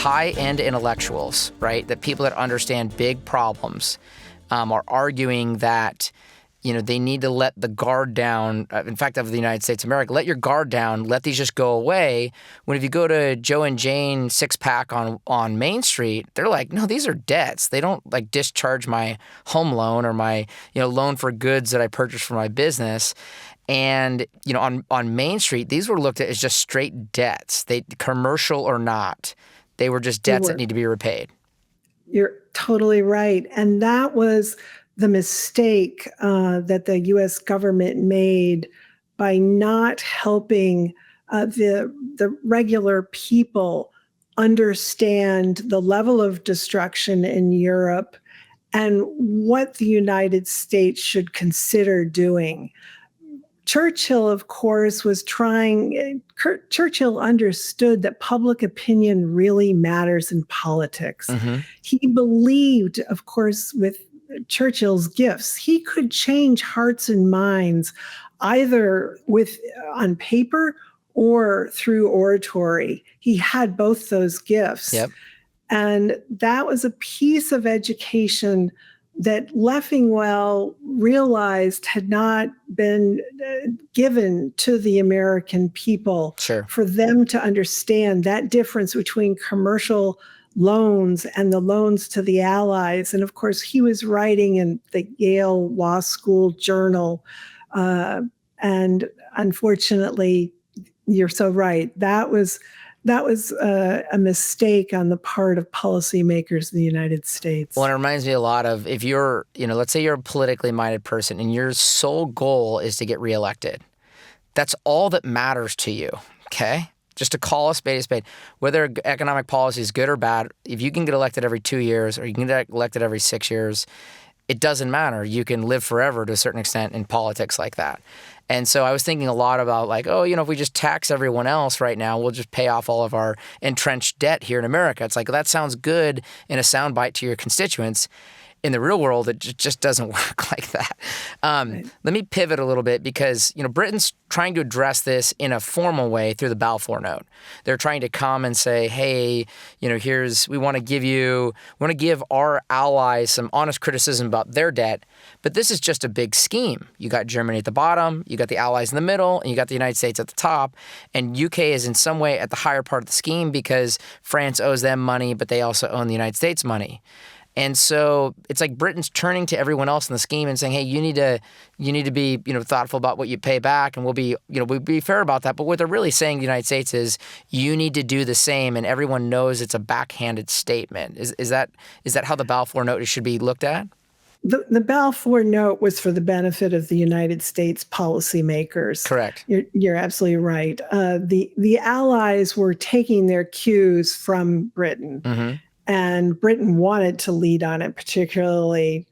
high-end intellectuals, right, that people that understand big problems are arguing that, they need to let the guard down. In fact, of the United States of America, let your guard down, let these just go away. When if you go to Joe and Jane six-pack on Main Street, they're like, no, these are debts. They don't like discharge my home loan or my, loan for goods that I purchased for my business. And, on Main Street, these were looked at as just straight debts. They commercial or not, they were just debts that need to be repaid. You're totally right. And that was the mistake that the U.S. government made by not helping the regular people understand the level of destruction in Europe and what the United States should consider doing. Churchill, of course, Churchill understood that public opinion really matters in politics. Mm-hmm. He believed, of course, with Churchill's gifts, he could change hearts and minds either on paper or through oratory. He had both those gifts. Yep. And that was a piece of education that Leffingwell realized had not been given to the American people. Sure. For them to understand that difference between commercial loans and the loans to the Allies. And of course, he was writing in the Yale Law School Journal. And unfortunately, you're so right. That was a mistake on the part of policymakers in the United States. Well, it reminds me a lot of if you're, let's say you're a politically minded person and your sole goal is to get reelected. That's all that matters to you, okay? Just to call a spade, whether economic policy is good or bad, if you can get elected every 2 years or you can get elected every 6 years, it doesn't matter. You can live forever to a certain extent in politics like that. And so I was thinking a lot about like, if we just tax everyone else right now, we'll just pay off all of our entrenched debt here in America. It's like, that sounds good in a soundbite to your constituents. In the real world, it just doesn't work like that. Right. Let me pivot a little bit because, Britain's trying to address this in a formal way through the Balfour Note. They're trying to come and say, hey, we want to give our allies some honest criticism about their debt, but this is just a big scheme. You got Germany at the bottom, you got the Allies in the middle, and you got the United States at the top, and UK is in some way at the higher part of the scheme because France owes them money, but they also own the United States money. And so it's like Britain's turning to everyone else in the scheme and saying, hey, you need to be, thoughtful about what you pay back, and we'll be fair about that. But what they're really saying to the United States is you need to do the same, and everyone knows it's a backhanded statement. Is that how the Balfour Note should be looked at? The Balfour Note was for the benefit of the United States policymakers. Correct. You're absolutely right. The Allies were taking their cues from Britain. Mm-hmm. And Britain wanted to lead on it, particularly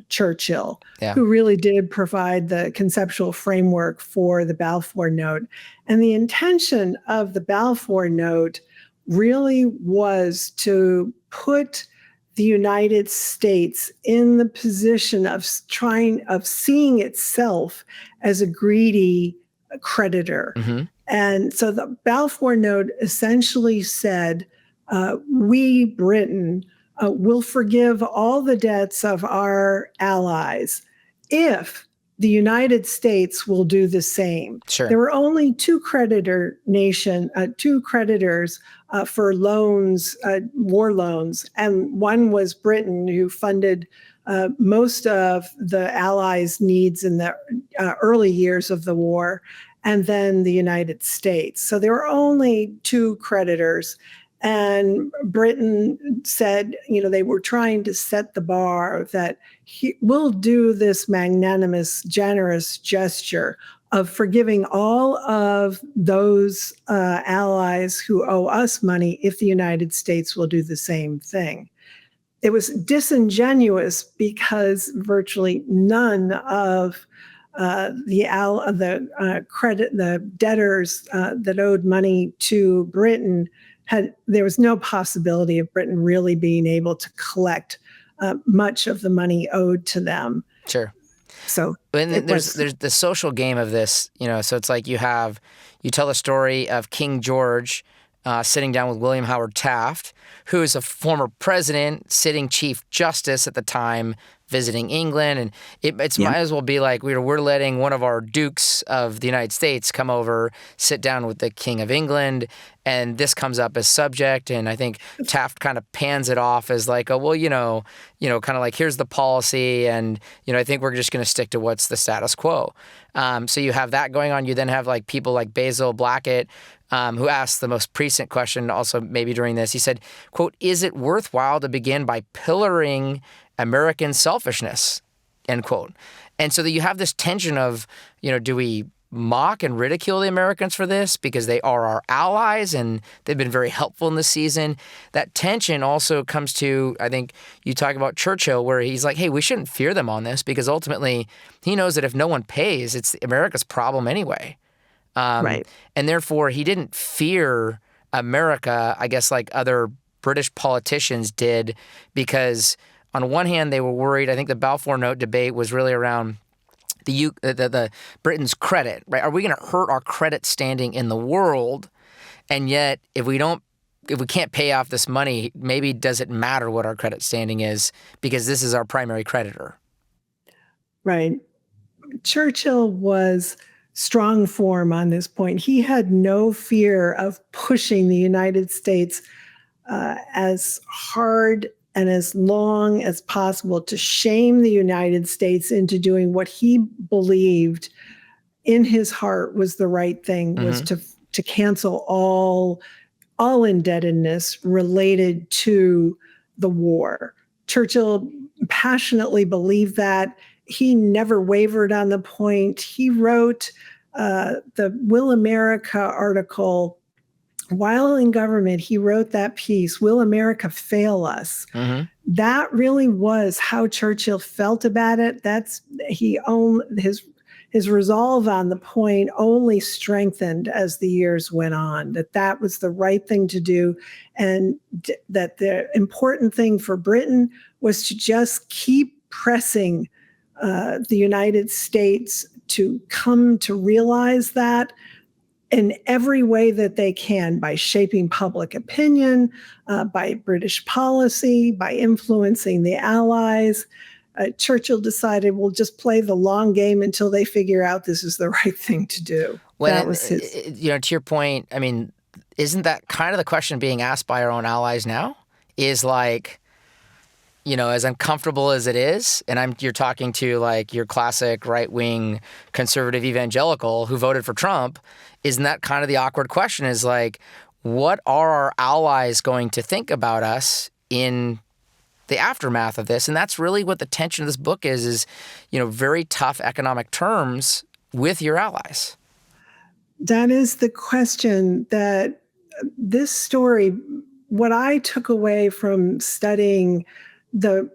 Churchill, who really did provide the conceptual framework for the Balfour Note. And the intention of the Balfour Note really was to put the United States in the position of seeing itself as a greedy creditor. Mm-hmm. And so the Balfour Note essentially said, we, Britain, will forgive all the debts of our allies if the United States will do the same. Sure. There were only two creditors for loans, war loans, and one was Britain, who funded most of the Allies' needs in the early years of the war, and then the United States. So there were only two creditors. And Britain said, they were trying to set the bar that we'll do this magnanimous, generous gesture of forgiving all of those allies who owe us money if the United States will do the same thing. It was disingenuous because virtually none of the debtors that owed money to Britain there was no possibility of Britain really being able to collect much of the money owed to them. Sure. So there's the social game of this, so it's like you tell the story of King George sitting down with William Howard Taft, who is a former president, sitting Chief Justice at the time, visiting England. And it's might as well be like we're letting one of our dukes of the United States come over, sit down with the King of England, and this comes up as subject. And I think Taft kind of pans it off as like, oh, well, kind of like, here's the policy. And, I think we're just going to stick to what's the status quo. So you have that going on. You then have like people like Basil Blackett, who asked the most prescient question also maybe during this. He said, quote, "Is it worthwhile to begin by pillaring American selfishness," end quote. And so that you have this tension of, do we mock and ridicule the Americans for this because they are our allies and they've been very helpful in this season? That tension also comes to, I think you talk about Churchill, where he's like, hey, we shouldn't fear them on this because ultimately he knows that if no one pays, it's America's problem anyway. Right. And therefore he didn't fear America, I guess, like other British politicians did, because on one hand, they were worried. I think the Balfour Note debate was really around the Britain's credit, right? Are we going to hurt our credit standing in the world? And yet, if we can't pay off this money, maybe does it matter what our credit standing is because this is our primary creditor? Right. Churchill was strong form on this point. He had no fear of pushing the United States as hard and as long as possible to shame the United States into doing what he believed in his heart was the right thing, was to cancel all indebtedness related to the war. Churchill passionately believed that. He never wavered on the point. He wrote the Will America article while in government. He wrote that piece, Will America Fail Us? That really was how Churchill felt about it. His resolve on the point only strengthened as the years went on, that was the right thing to do, and that the important thing for Britain was to just keep pressing the United States to come to realize that in every way that they can, by shaping public opinion, by British policy, by influencing the Allies. Churchill decided we'll just play the long game until they figure out this is the right thing to do. That was his. To your point, I mean, isn't that kind of the question being asked by our own allies now? Is like, as uncomfortable as it is, and you're talking to like your classic right-wing conservative evangelical who voted for Trump, isn't that kind of the awkward question? Is like, what are our allies going to think about us in the aftermath of this? And that's really what the tension of this book is very tough economic terms with your allies. That is the question that this story, what I took away from studying the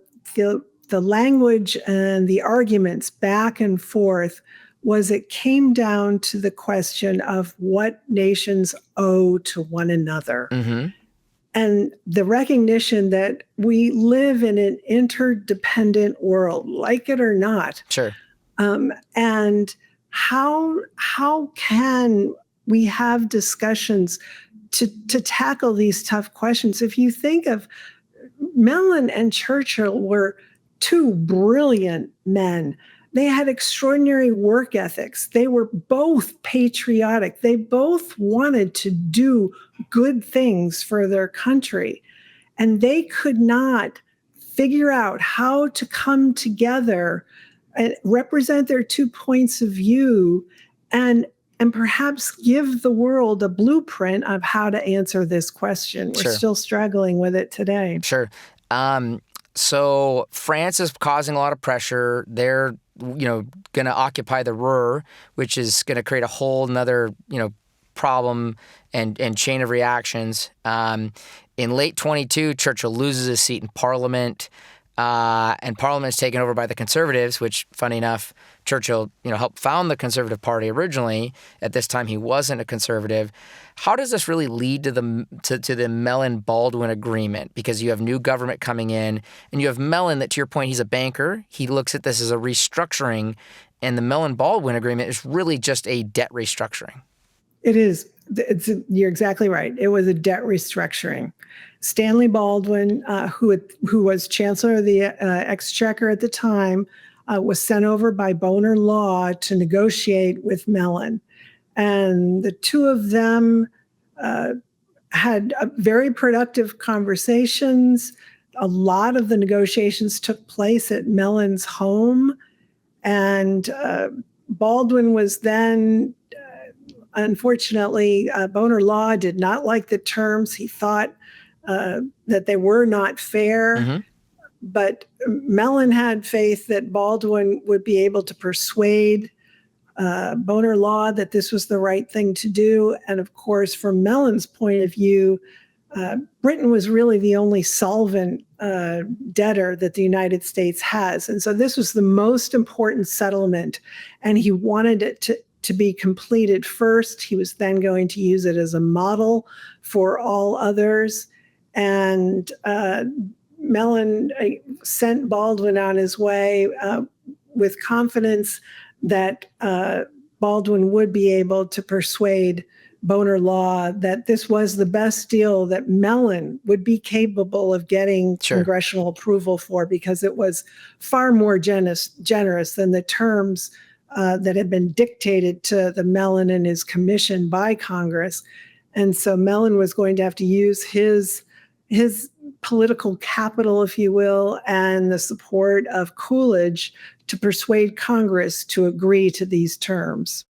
language and the arguments back and forth was it came down to the question of what nations owe to one another. And the recognition that we live in an interdependent world, like it or not. Sure. And how can we have discussions to tackle these tough questions? If you think of Mellon and Churchill were two brilliant men. They had extraordinary work ethics. They were both patriotic. They both wanted to do good things for their country. And they could not figure out how to come together and represent their 2 points of view and perhaps give the world a blueprint of how to answer this question. We're still struggling with it today. Sure. So France is causing a lot of pressure. They're, going to occupy the Ruhr, which is going to create a whole nother, problem and chain of reactions. In late 22, Churchill loses his seat in Parliament, and Parliament is taken over by the Conservatives, which, funny enough, Churchill, helped found the Conservative Party originally. At this time, he wasn't a conservative. How does this really lead to the Mellon-Baldwin agreement? Because you have new government coming in, and you have Mellon that, to your point, he's a banker. He looks at this as a restructuring, and the Mellon-Baldwin agreement is really just a debt restructuring. It is. You're exactly right. It was a debt restructuring. Stanley Baldwin, who was Chancellor of the Exchequer at the time, was sent over by Bonar Law to negotiate with Mellon. And the two of them had very productive conversations. A lot of the negotiations took place at Mellon's home. And Baldwin was then, unfortunately, Bonar Law did not like the terms. He thought that they were not fair. Mm-hmm. But Mellon had faith that Baldwin would be able to persuade Bonar Law that this was the right thing to do. And of course, from Mellon's point of view, Britain was really the only solvent debtor that the United States has. And so this was the most important settlement, and he wanted it to be completed first. He was then going to use it as a model for all others. And Mellon sent Baldwin on his way with confidence that Baldwin would be able to persuade Bonar Law that this was the best deal that Mellon would be capable of getting congressional approval for, because it was far more generous than the terms that had been dictated to the Mellon and his commission by Congress. And so Mellon was going to have to use his political capital, if you will, and the support of Coolidge to persuade Congress to agree to these terms.